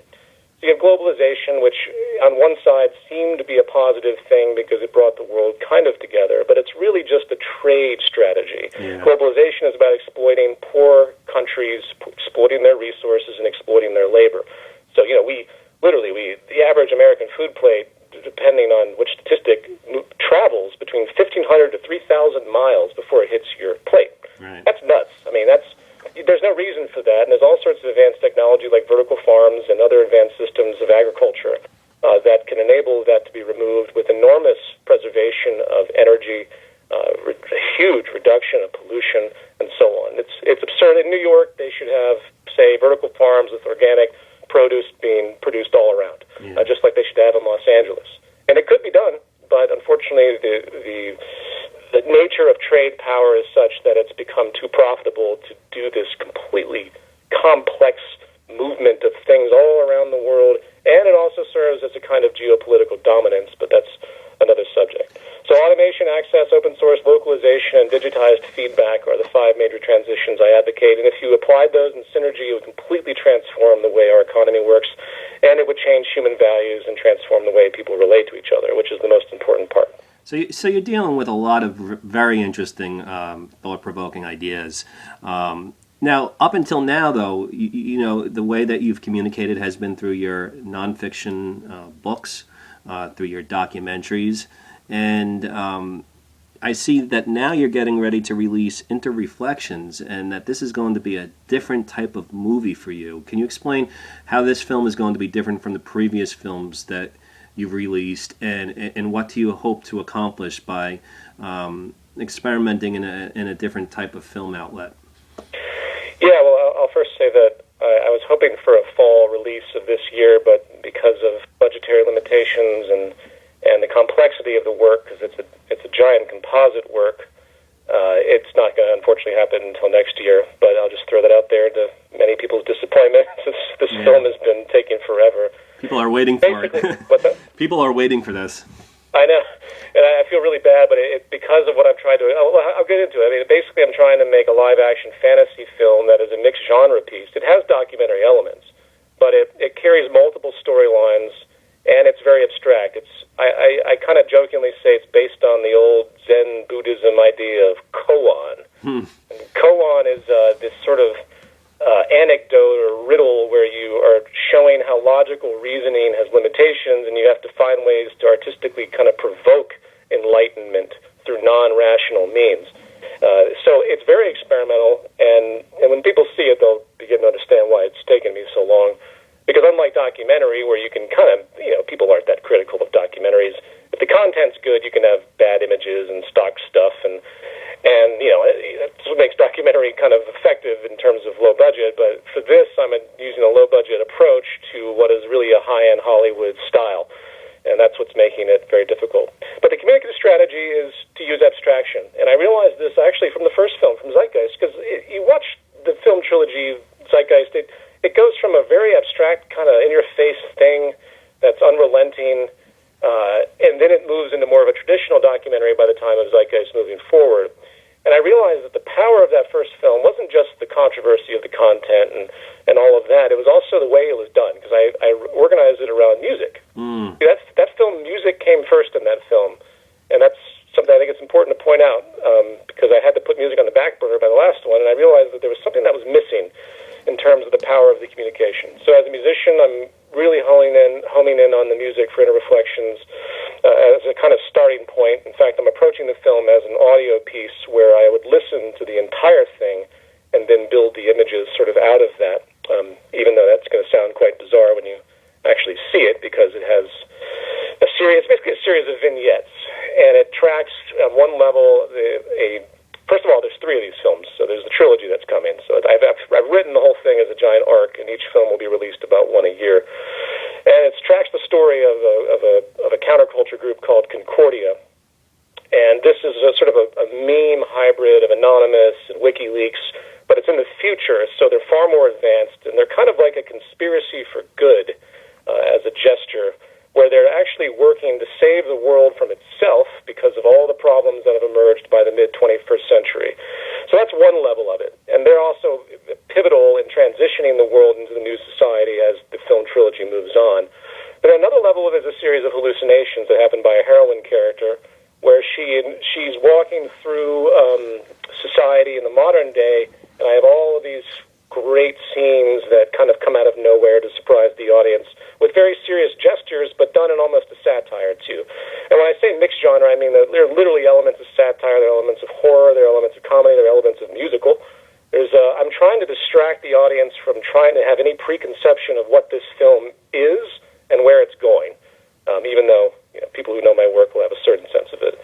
So you have globalization, which on one side seemed to be a positive thing because it brought the world kind of together, but it's really just a trade strategy. Yeah. Globalization is about exploiting poor countries, exploiting their resources, and exploiting their labor. So, the average American food plate, depending on which statistic, travels between 1,500 to 3,000 miles before it hits your plate. Right. That's nuts. There's no reason for that, and there's all sorts of advanced technology like vertical farms and other advanced systems of agriculture that can enable that to be removed with enormous preservation of energy, huge reduction of pollution, and so on. It's absurd. In New York, they should have, say, vertical farms with organic produce being produced all around, just like they should have in Los Angeles. And it could be done, but unfortunately the nature of trade power is such that it's become too profitable to do this completely complex movement of things all around the world, and it also serves as a kind of geopolitical dominance, but that's another subject. So automation, access, open source, localization, and digitized feedback are the 5 major transitions I advocate, and if you applied those in synergy, it would completely transform the way our economy works, and it would change human values and transform the way people relate to each other, which is the most important part. So you're dealing with a lot of very interesting, thought-provoking ideas. Now, up until now, though, the way that you've communicated has been through your nonfiction books. through your documentaries. And I see that now you're getting ready to release InterReflections, and that this is going to be a different type of movie for you. Can you explain how this film is going to be different from the previous films that you've released, and what do you hope to accomplish by experimenting in a different type of film outlet? Yeah, well, I'll first say that I was hoping for a fall release of this year, but because of budgetary limitations and the complexity of the work, because it's a giant composite work, it's not going to unfortunately happen until next year. But I'll just throw that out there to many people's disappointment. This film has been taking forever. People are waiting for it. What's that? People are waiting for this. I know, and I feel really bad, but because of what I'm trying to do. I'll get into it. I mean, basically, I'm trying to make a live-action fantasy film that is a mixed genre piece. It has documentary elements, but it carries multiple storylines, and it's very abstract. I kind of jokingly say it's based on the old Zen Buddhism idea of koan. And koan is this sort of anecdote or riddle where you are showing how logical reasoning has limitations, and you have to find ways to artistically kind of provoke enlightenment through non-rational means. So it's very experimental, and when people see it, they'll begin to understand why it's taken me so long. Because unlike documentary, where you can kind of, people aren't that critical of documentaries. If the content's good, you can have bad images and stock stuff, and that's what makes documentary kind of effective in terms of low budget. But for this, I'm using a low budget approach to what is really a high-end Hollywood style, and that's what's making it very difficult. But the communicative strategy is to use abstraction, and I realized this actually from the first film, from Zeitgeist, because you watch the film trilogy Zeitgeist, it goes from a very abstract kind of in-your-face thing that's unrelenting, and then it moves into more of a traditional documentary by the time of Zeitgeist moving forward. And I realized that the power of that first film wasn't just the controversy of the content and all of that. It was also the way it was done, because I organized it around music. That film, music came first in that film, and that's something I think it's important to point out, because I had to put music on the back burner by the last one, and I realized that there was something that was missing in terms of the power of the communication. So as a musician, I'm really homing in on the music for InterReflections as a kind of starting point. In fact, I'm approaching the film as an audio piece where I would listen to the entire thing and then build the images sort of out of that, even though that's going to sound quite bizarre when you actually see it, because it has basically a series of vignettes, and it tracks on one level First of all, there's 3 of these films, so there's the trilogy that's coming. So I've written the whole thing as a giant arc, and each film will be released about one a year. And it tracks the story of a counterculture group called Concordia. And this is a sort of a meme hybrid of Anonymous and WikiLeaks, but it's in the future, so they're far more advanced, and they're kind of like a conspiracy for good as a gesture, where they're actually working to save the world from itself because of all the problems that have emerged by the mid-21st century. So that's one level of it. And they're also pivotal in transitioning the world into the new society as the film trilogy moves on. But another level of it is a series of hallucinations that happen by a heroine character, where she's walking through society in the modern day, and I have all of these great scenes that kind of come out of nowhere to surprise the audience with very serious gestures, but done in almost a satire, too. And when I say mixed genre, I mean that there are literally elements of satire, there are elements of horror, there are elements of comedy, there are elements of musical. I'm trying to distract the audience from trying to have any preconception of what this film is and where it's going, even though people who know my work will have a certain sense of it.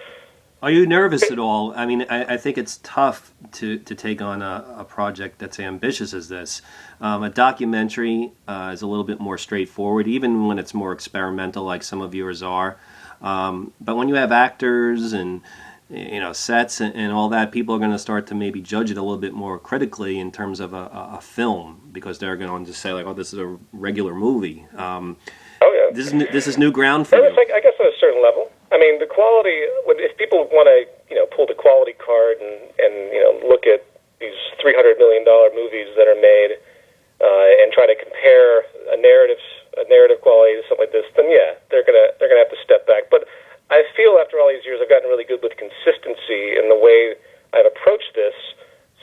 Are you nervous at all? I mean, I think it's tough to take on a project that's ambitious as this. A documentary is a little bit more straightforward, even when it's more experimental, like some of yours are. But when you have actors and sets and all that, people are going to start to maybe judge it a little bit more critically in terms of a film, because they're going to say, like, "Oh, this is a regular movie." Oh yeah, this is new ground for you. I guess at a certain level. I mean, the quality, if people want to, pull the quality card and look at these $300 million movies that are made and try to compare a narrative quality to something like this, then yeah, they're gonna have to step back. But I feel after all these years, I've gotten really good with consistency in the way I've approached this.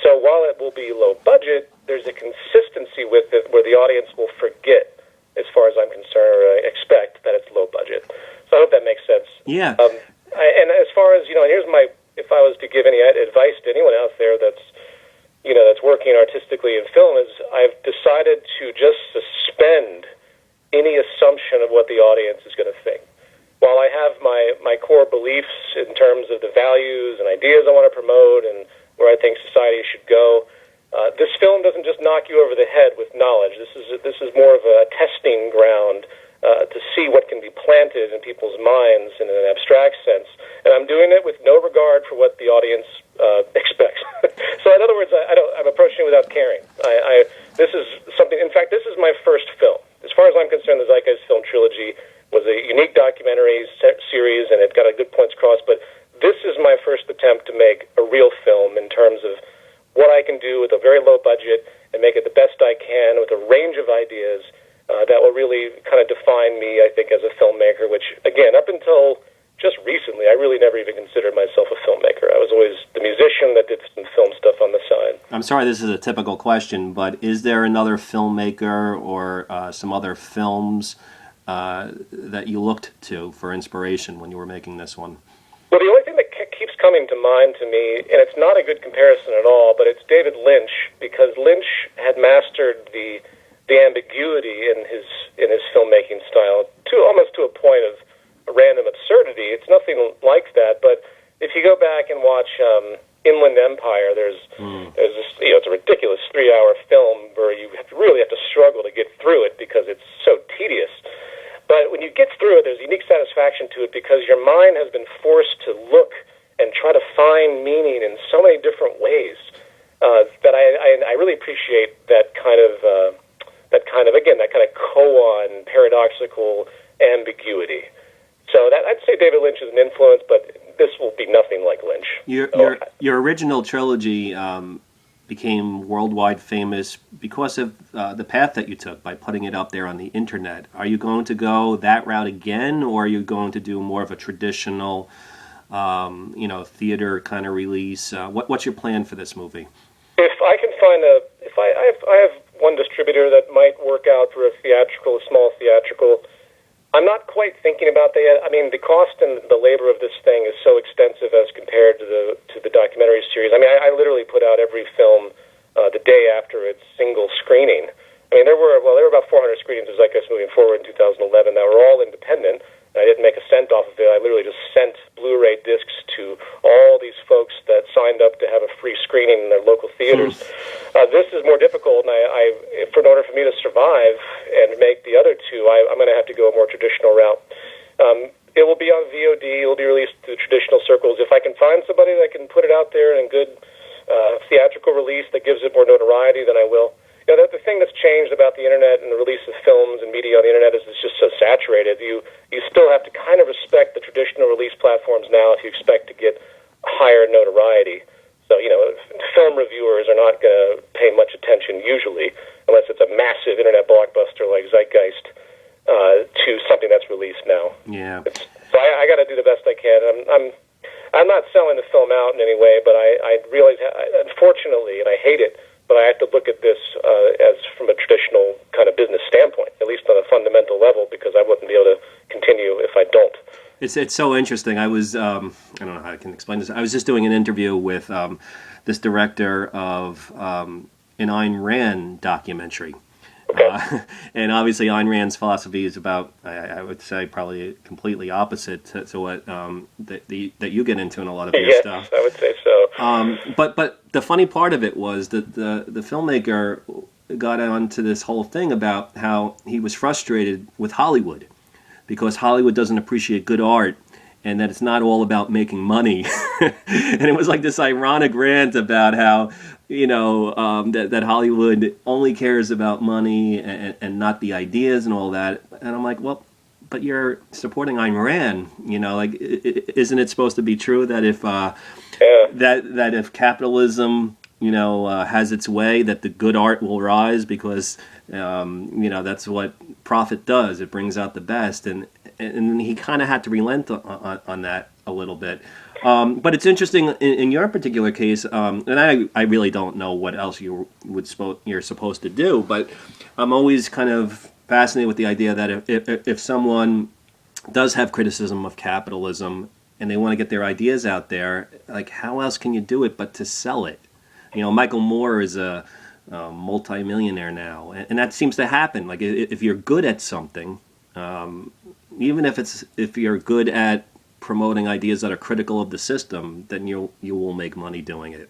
So while it will be low budget, there's a consistency with it where the audience will forget, as far as I'm concerned, or I expect, that it's low budget. So Yeah. And as far as, if I was to give any advice to anyone out there that's working artistically in film, is I've decided to just suspend any assumption of what the audience is going to think. While I have my core beliefs in terms of the values and ideas I want to promote and where I think society should go, this film doesn't just knock you over the head with knowledge. This is more of a testing ground to see what can be planted in people's minds in an abstract sense. And I'm doing it with no regard for what the audience expects. So in other words, I'm approaching it without caring. This is something, in fact, this is my first film. As far as I'm concerned, the Zeitgeist Film Trilogy was a unique documentary series, and it got a good points across, but this is my first attempt to make a real film in terms of what I can do with a very low budget and make it the best I can with a range of ideas that will really kind of define me, I think, as a filmmaker, which, again, up until just recently, I really never even considered myself a filmmaker. I was always the musician that did some film stuff on the side. I'm sorry this is a typical question, but is there another filmmaker or some other films that you looked to for inspiration when you were making this one? Well, the only thing that keeps coming to mind to me, and it's not a good comparison at all, but it's David Lynch, because Lynch had mastered the ambiguity in his filmmaking style almost to a point of random absurdity. It's nothing like that, but if you go back and watch Inland Empire, there's this, it's a ridiculous 3-hour film where you really have to struggle to get through it because it's so tedious. But when you get through it, there's unique satisfaction to it because your mind has been forced to look and try to find meaning in so many different ways that I really appreciate that kind of koan, paradoxical ambiguity. So I'd say David Lynch is an influence, but this will be nothing like Lynch. Your original trilogy became worldwide famous because of the path that you took by putting it up there on the internet. Are you going to go that route again, or are you going to do more of a traditional, theater kind of release? What's your plan for this movie? If I can find I have one distributor that might work out for a small theatrical. I'm not quite thinking about that yet. I mean, the cost and the labor of this thing is so extensive as compared to the documentary series. I mean, I literally put out every film the day after its single screening. I mean, there were about 400 screenings of Zeitgeist moving forward in 2011 that were all independent. I didn't make a cent off of it. I literally just sent Blu-ray discs to all these folks that signed up to have a free screening in their local theaters. This is more difficult, and in order for me to survive and make the other two, I'm going to have to go a more traditional route. It will be on VOD. It will be released through traditional circles. If I can find somebody that can put it out there in a good theatrical release that gives it more notoriety, then I will. The thing that's changed about the internet and the release of films and media on the internet is it's just so saturated. You still have to kind of respect the traditional release platforms now if you expect to get higher notoriety. So, film reviewers are not going to pay much attention usually, unless it's a massive internet blockbuster like Zeitgeist, to something that's released now. Yeah. So I got to do the best I can. I'm not selling the film out in any way, but I realize, unfortunately, and I hate it, but I have to look at this as from a traditional kind of business standpoint, at least on a fundamental level, because I wouldn't be able to continue if I don't. It's so interesting. I was I don't know how I can explain this. I was just doing an interview with this director of an Ayn Rand documentary. Okay. And obviously Ayn Rand's philosophy is about, I would say, probably completely opposite to what that you get into in a lot of your stuff. Yes, I would say so. But the funny part of it was that the filmmaker got onto this whole thing about how he was frustrated with Hollywood because Hollywood doesn't appreciate good art and that it's not all about making money. And it was like this ironic rant about how, that Hollywood only cares about money and not the ideas and all that. And I'm like, well, but you're supporting Ayn Rand, isn't it supposed to be true that if that if capitalism, has its way, that the good art will rise because, that's what profit does. It brings out the best. And he kind of had to relent on that a little bit. But it's interesting in your particular case, and I really don't know what else you're supposed to do, but I'm always kind of fascinated with the idea that if someone does have criticism of capitalism, and they want to get their ideas out there, like how else can you do it but to sell it? Michael Moore is a multi-millionaire now, and that seems to happen. Like if you're good at something, even if you're good at promoting ideas that are critical of the system, then you will make money doing it.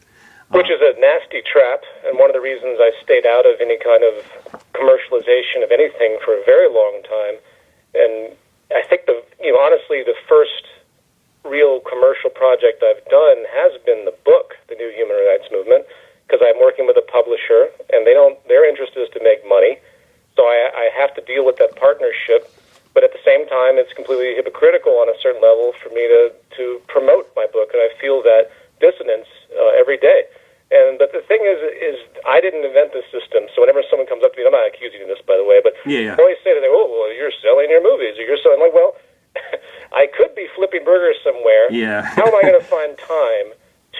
Which is a nasty trap, and one of the reasons I stayed out of any kind of commercialization of anything for a very long time. And I think honestly, the first real commercial project I've done has been the book, The New Human Rights Movement, because I'm working with a publisher, and their interest is to make money, so I have to deal with that partnership. But at the same time, it's completely hypocritical on a certain level for me to promote my book, and I feel that dissonance every day. But the thing is I didn't invent this system, so whenever someone comes up to me, I'm not accusing you of this, by the way, but I always say to them, oh, well, you're selling your movies, or you're selling, like, well, I could be flipping burgers somewhere. Yeah. How am I going to find time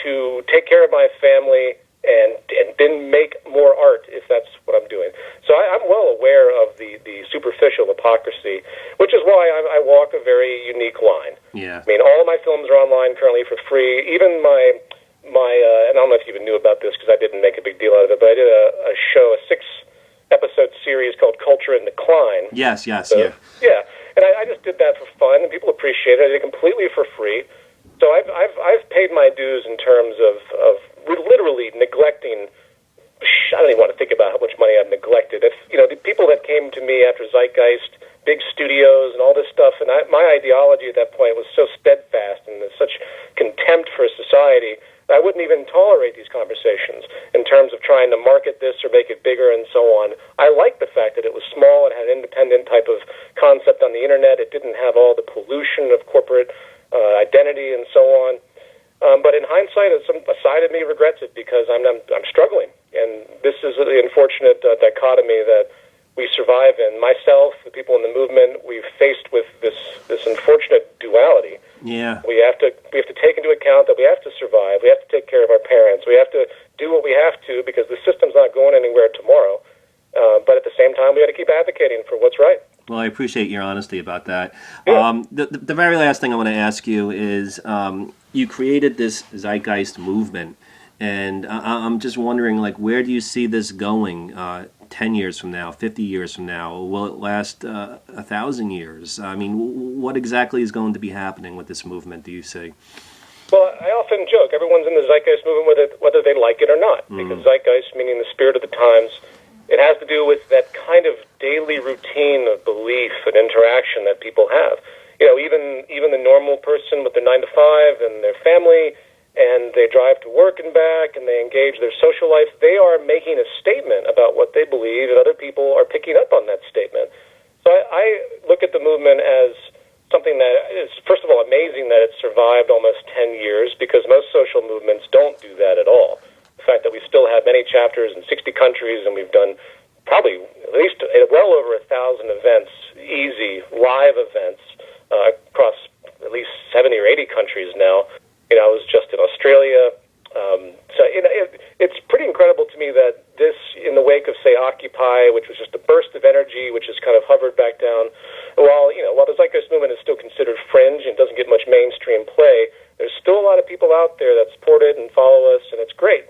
to take care of my family and then make more art if that's what I'm doing? So I'm well aware of the superficial hypocrisy, which is why I walk a very unique line. Yeah. I mean, all of my films are online currently for free. Even my and I don't know if you even knew about this because I didn't make a big deal out of it, but I did a show, a 6-episode series called Culture in Decline. Yes, yeah. Yeah, and I just did that for fun, and people appreciate it. I did it completely for free. So I've paid my dues in terms of literally neglecting. I don't even want to think about how much money I've neglected. If the people that came to me after Zeitgeist, big studios and all this stuff, and my ideology at that point was so steadfast and there's such contempt for society, I wouldn't even tolerate these conversations in terms of trying to market this or make it bigger and so on. I liked the fact that it was small, it had an independent type of concept on the internet, it didn't have all the pollution of corporate identity and so on. But in hindsight, a side of me regrets it because I'm struggling. And this is the unfortunate dichotomy that we survive in. Myself, the people in the movement, we've faced with this unfortunate duality. Yeah. We have to take into account that we have to survive. We have to take care of our parents. We have to do what we have to because the system's not going anywhere tomorrow. But at the same time, we got to keep advocating for what's right. Well, I appreciate your honesty about that. Yeah. The very last thing I want to ask you is you created this Zeitgeist Movement, and I'm just wondering, like, where do you see this going 10 years from now, 50 years from now? Will it last 1,000 years? I mean, what exactly is going to be happening with this movement, do you see? Well, I often joke, everyone's in the Zeitgeist Movement whether they like it or not, because Zeitgeist, meaning the spirit of the times, it has to do with that kind of daily routine of belief and interaction that people have. Even the normal person with their 9-to-5 and their family, and they drive to work and back, and they engage their social life, they are making a statement about what they believe, and other people are picking up on that statement. So I look at the movement as something that is, first of all, amazing that it's survived almost 10 years, because most social movements don't do that at all. The fact that we still have many chapters in 60 countries, and we've done probably at least well over 1,000 events, easy, live events, across at least 70 or 80 countries now. I was just in Australia. It's pretty incredible to me that this, in the wake of, say, Occupy, which was just a burst of energy, which has kind of hovered back down, while the Zeitgeist Movement is still considered fringe and doesn't get much mainstream play, there's still a lot of people out there that support it and follow us, and it's great.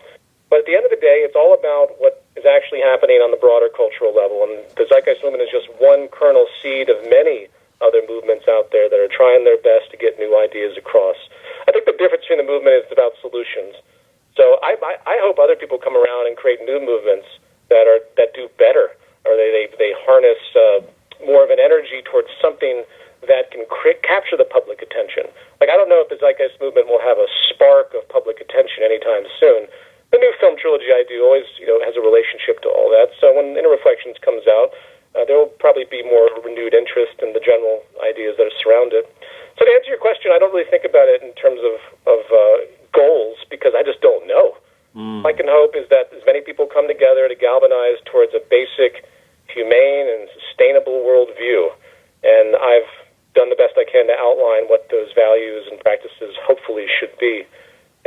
But at the end of the day, it's all about what is actually happening on the broader cultural level, and the Zeitgeist Movement is just one kernel seed of many other movements out there that are trying their best to get new ideas across. I think the difference between the movement is about solutions. So I hope other people come around and create new movements that do better, or they harness more of an energy towards something that can capture the public attention. Like, I don't know if the Zeitgeist Movement will have a spark of public attention anytime soon. The new film trilogy I do always, has a relationship to all that. So when InterReflections comes out, there will probably be more renewed interest in the general ideas that surround it. So to answer your question, I don't really think about it in terms of goals, because I just don't know. All I can hope is that as many people come together to galvanize towards a basic, humane, and sustainable worldview. And I've done the best I can to outline what those values and practices hopefully should be.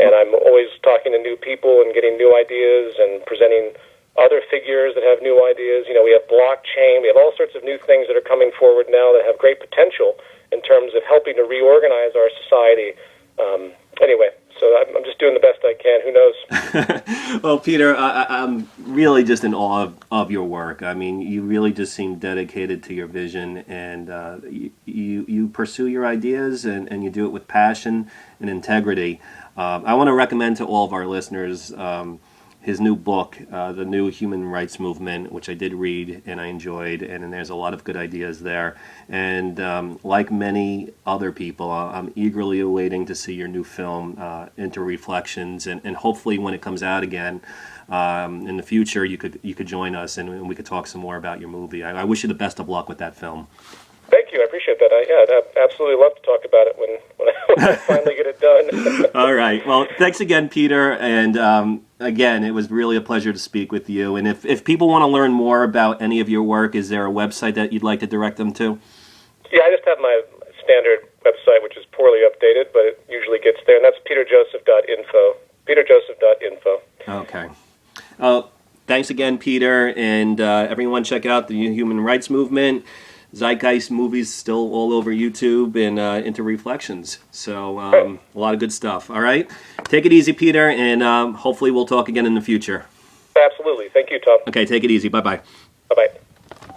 And I'm always talking to new people and getting new ideas and presenting other figures that have new ideas. We have blockchain. We have all sorts of new things that are coming forward now that have great potential in terms of helping to reorganize our society. Anyway, so I'm just doing the best I can. Who knows? Well, Peter, I'm really just in awe of your work. I mean, you really just seem dedicated to your vision, and you pursue your ideas, and you do it with passion and integrity. I want to recommend to all of our listeners his new book, The New Human Rights Movement, which I did read and I enjoyed, and there's a lot of good ideas there. And like many other people, I'm eagerly awaiting to see your new film, InterReflections, and hopefully when it comes out again in the future, you could join us and we could talk some more about your movie. I wish you the best of luck with that film. Thank you. I appreciate that. I'd absolutely love to talk about it when I finally get it done. All right. Well, thanks again, Peter. And again, it was really a pleasure to speak with you. And if people want to learn more about any of your work, is there a website that you'd like to direct them to? Yeah, I just have my standard website, which is poorly updated, but it usually gets there, and that's peterjoseph.info. peterjoseph.info. Okay. Thanks again, Peter. And everyone, check out the Human Rights Movement. Zeitgeist movies still all over YouTube and InterReflections. So a lot of good stuff. All right. Take it easy, Peter, and hopefully we'll talk again in the future. Absolutely. Thank you, Tom. Okay, take it easy. Bye-bye. Bye-bye.